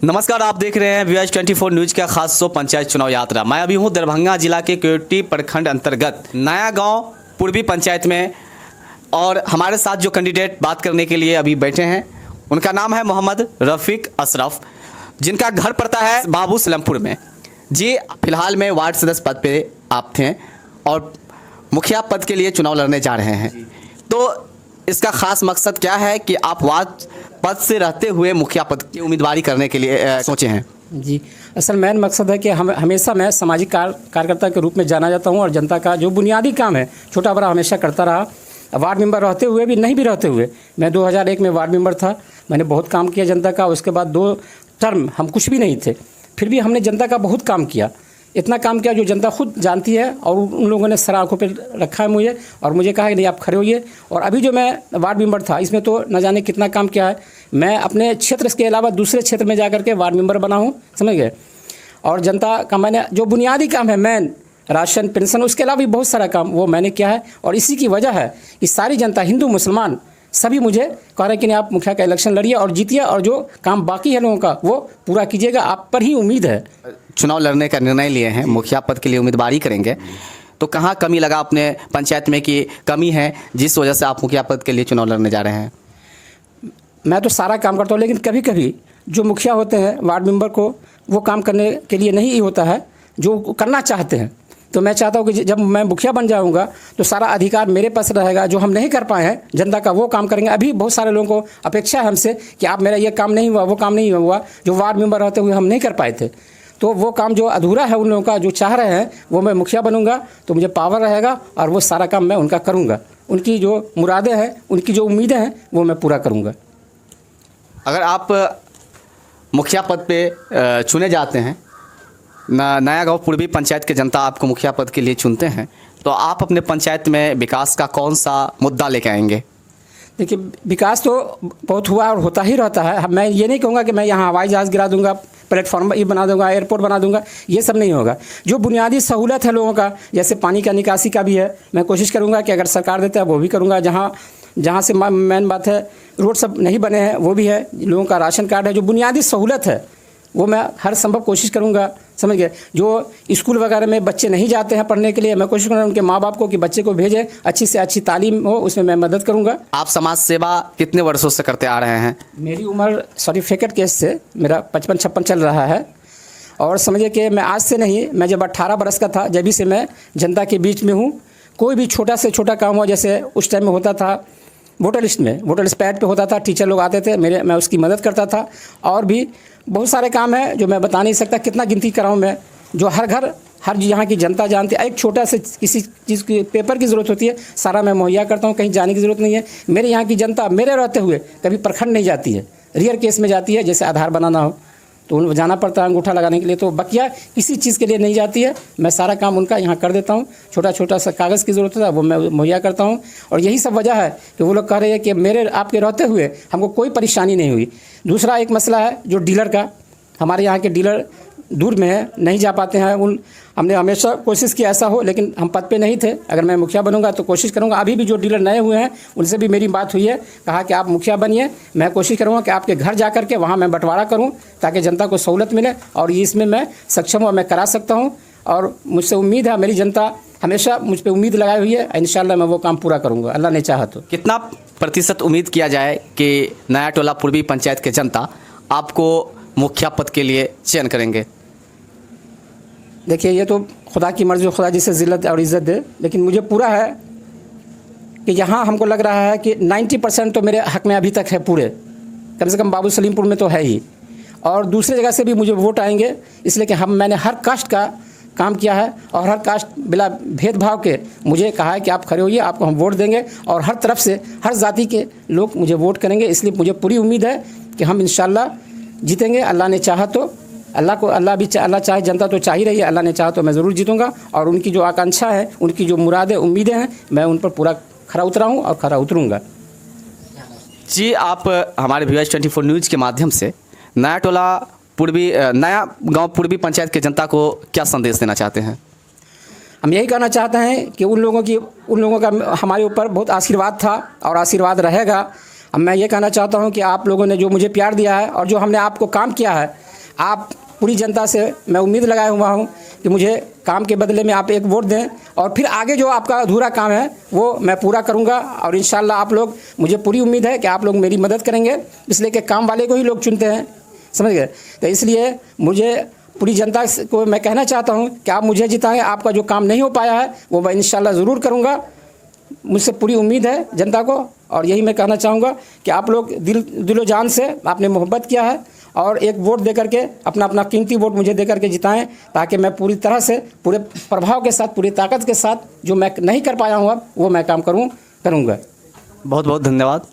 नमस्कार, आप देख रहे हैं VH24 न्यूज का खास शो पंचायत चुनाव यात्रा। मैं अभी हूं दरभंगा जिला के केवटी प्रखंड अंतर्गत नया गांव पूर्वी पंचायत में और हमारे साथ जो कैंडिडेट बात करने के लिए अभी बैठे हैं उनका नाम है मोहम्मद रफीक अशरफ, जिनका घर पड़ता है बाबू सलमपुर में। जी फिलहाल में वार्ड सदस्य पद पे आप थे और मुखिया पद के लिए चुनाव लड़ने जा रहे हैं, तो इसका खास मकसद क्या है कि आप वार्ड पद से रहते हुए मुखिया पद की उम्मीदवारी करने के लिए सोचे हैं? जी, असल मेन मकसद है कि हमेशा मैं सामाजिक कार्यकर्ता के रूप में जाना जाता हूं और जनता का जो बुनियादी काम है छोटा बड़ा हमेशा करता रहा। वार्ड मेंबर रहते हुए भी नहीं भी रहते हुए मैं 2001 में वार्ड मेंबर था। मैंने बहुत काम किया जनता का। उसके बाद 2 टर्म हम कुछ भी नहीं थे, फिर भी हमने जनता का बहुत काम किया। इतना काम किया जो जनता खुद जानती है और उन लोगों ने सर आँखों पर रखा है मुझे और मुझे कहा कि नहीं आप खड़े होइए। और अभी जो मैं वार्ड मेंबर था इसमें तो न जाने कितना काम किया है। मैं अपने क्षेत्र के अलावा दूसरे क्षेत्र में जाकर के वार्ड मेंबर बना हूँ, समझ गए। और जनता का मैंने जो बुनियादी काम है मेन राशन पेंशन, उसके अलावा भी बहुत सारा काम वो मैंने किया है। और इसी की वजह है कि सारी जनता हिंदू मुसलमान सभी मुझे कह रहे हैं कि नहीं आप मुखिया का इलेक्शन लड़िए और जीतिए और जो काम बाकी है लोगों का वो पूरा कीजिएगा, आप पर ही उम्मीद है। चुनाव लड़ने का निर्णय लिए हैं, मुखिया पद के लिए उम्मीदवारी करेंगे, तो कहाँ कमी लगा अपने पंचायत में कि कमी है जिस वजह से आप मुखिया पद के लिए चुनाव लड़ने जा रहे हैं? मैं तो सारा काम करता हूँ, लेकिन कभी कभी जो मुखिया होते हैं वार्ड मेंबर को वो काम करने के लिए नहीं ही होता है जो करना चाहते हैं। तो मैं चाहता हूँ कि जब मैं मुखिया बन जाऊँगा तो सारा अधिकार मेरे पास रहेगा। जो हम नहीं कर पाए हैं जनता का वो काम करेंगे। अभी बहुत सारे लोगों को अपेक्षा है हमसे कि आप मेरा ये काम नहीं हुआ वो काम नहीं हुआ, जो वार्ड मेंबर रहते हुए हम नहीं कर पाए थे। तो वो काम जो अधूरा है उन लोगों का जो चाह रहे हैं वो मैं मुखिया बनूंगा तो मुझे पावर रहेगा और वो सारा काम मैं उनका करूंगा। उनकी जो मुरादें हैं उनकी जो उम्मीदें हैं वो मैं पूरा करूंगा। अगर आप मुखिया पद पे चुने जाते हैं, नया गांव पूर्वी पंचायत के जनता आपको मुखिया पद के लिए चुनते हैं, तो आप अपने पंचायत में विकास का कौन सा मुद्दा लेके आएंगे? देखिए, विकास तो बहुत हुआ और होता ही रहता है। मैं ये नहीं कहूँगा कि मैं यहाँ हवाई जहाज़ गिरा दूंगा, प्लेटफॉर्म ये बना दूंगा, एयरपोर्ट बना दूंगा, ये सब नहीं होगा। जो बुनियादी सहूलत है लोगों का, जैसे पानी का निकासी का भी है, मैं कोशिश करूंगा कि अगर सरकार देता है वो भी करूंगा। जहाँ से मेन बात है रोड सब नहीं बने हैं वो भी है, लोगों का राशन कार्ड है, जो बुनियादी सहूलत है वो मैं हर संभव कोशिश करूंगा, समझ गए। जो स्कूल वगैरह में बच्चे नहीं जाते हैं पढ़ने के लिए, मैं कोशिश करूँगा उनके माँ बाप को कि बच्चे को भेजें, अच्छी से अच्छी तालीम हो, उसमें मैं मदद करूँगा। आप समाज सेवा कितने वर्षों से करते आ रहे हैं? मेरी उम्र सर्टिफिकेट केस से मेरा 55-56 चल रहा है। और समझिए कि मैं आज से नहीं, मैं जब 18 बरस का था जब से मैं जनता के बीच में हूँ। कोई भी छोटा से छोटा काम हो, जैसे उस टाइम में होता था वोटर लिस्ट पैड पे होता था, टीचर लोग आते थे मैं उसकी मदद करता था। और भी बहुत सारे काम हैं जो मैं बता नहीं सकता, कितना गिनती कराऊँ मैं, जो हर घर हर यहाँ की जनता जानती है। एक छोटा से किसी चीज़ की पेपर की ज़रूरत होती है, सारा मैं मुहैया करता हूँ, कहीं जाने की ज़रूरत नहीं है। मेरे यहाँ की जनता मेरे रहते हुए कभी प्रखंड नहीं जाती है, रियर केस में जाती है। जैसे आधार बनाना हो तो उनको जाना पड़ता है अंगूठा लगाने के लिए, तो बकिया किसी चीज़ के लिए नहीं जाती है। मैं सारा काम उनका यहाँ कर देता हूँ। छोटा छोटा सा कागज़ की ज़रूरत होता है वो मैं मुहैया करता हूँ। और यही सब वजह है कि वो लोग कह रहे हैं कि मेरे आपके रहते हुए हमको कोई परेशानी नहीं हुई। दूसरा एक मसला है जो डीलर का, हमारे यहाँ के डीलर दूर में है, नहीं जा पाते हैं। हमने हमेशा कोशिश की ऐसा हो, लेकिन हम पद पे नहीं थे। अगर मैं मुखिया बनूंगा तो कोशिश करूंगा। अभी भी जो डीलर नए हुए हैं उनसे भी मेरी बात हुई है, कहा कि आप मुखिया बनिए। मैं कोशिश करूंगा कि आपके घर जा कर के वहाँ मैं बंटवारा करूं ताकि जनता को सहूलत मिले, और इसमें मैं सक्षम हूँ, मैं करा सकता हूँ। और मुझसे उम्मीद है, मेरी जनता हमेशा मुझ पर उम्मीद लगाई हुई है, इंशाल्लाह मैं वो काम पूरा करूँगा, अल्लाह ने चाहा तो। कितना प्रतिशत उम्मीद किया जाए कि नया टोला पूर्वी पंचायत के जनता आपको मुखिया पद के लिए चयन करेंगे? देखिए, ये तो खुदा की मर्ज़ी, खुदा जिसे ज़िल्लत और इज़्ज़त दे, लेकिन मुझे पूरा है कि यहाँ हमको लग रहा है कि 90% तो मेरे हक़ में अभी तक है पूरे, कम से कम बाबू सलीमपुर में तो है ही। और दूसरी जगह से भी मुझे वोट आएंगे, इसलिए कि मैंने हर कास्ट का काम किया है और हर कास्ट बिना भेदभाव के मुझे कहा है कि आप खड़े होइए, आपको हम वोट देंगे। और हर तरफ से हर जाति के लोग मुझे वोट करेंगे, इसलिए मुझे पूरी उम्मीद है कि हम इंशाल्लाह जीतेंगे। अल्लाह ने चाहा तो, अल्लाह चाहे, जनता तो चाह ही रही है, अल्लाह ने चाहा तो मैं ज़रूर जीतूंगा। और उनकी जो आकांक्षा है, उनकी जो मुरादें उम्मीदें हैं, मैं उन पर पूरा खरा उतरा हूँ और खरा उतरूँगा। जी, आप हमारे VH24 न्यूज़ के माध्यम से नया गांव पूर्वी पंचायत के जनता को क्या संदेश देना चाहते हैं? हम यही कहना चाहते हैं कि उन लोगों का हमारे ऊपर बहुत आशीर्वाद था और आशीर्वाद रहेगा। अब मैं ये कहना चाहता हूँ कि आप लोगों ने जो मुझे प्यार दिया है और जो हमने आपको काम किया है, आप पूरी जनता से मैं उम्मीद लगाया हुआ हूँ कि मुझे काम के बदले में आप एक वोट दें और फिर आगे जो आपका अधूरा काम है वो मैं पूरा करूँगा। और इंशाल्लाह आप लोग, मुझे पूरी उम्मीद है कि आप लोग मेरी मदद करेंगे, इसलिए कि काम वाले को ही लोग चुनते हैं, समझ गए। तो इसलिए मुझे पूरी जनता को मैं कहना चाहता हूँ कि आप मुझे जिताएं। आपका जो काम नहीं हो पाया है वो मैं इंशाल्लाह ज़रूर करूँगा, मुझसे पूरी उम्मीद है जनता को। और यही मैं कहना चाहूँगा कि आप लोग दिलो जान से आपने मोहब्बत किया है और एक वोट दे करके अपना कीमती वोट मुझे दे करके जिताएं, ताकि मैं पूरी तरह से, पूरे प्रभाव के साथ, पूरी ताकत के साथ जो मैं नहीं कर पाया हूँ अब वो मैं काम करूँगा। बहुत बहुत धन्यवाद।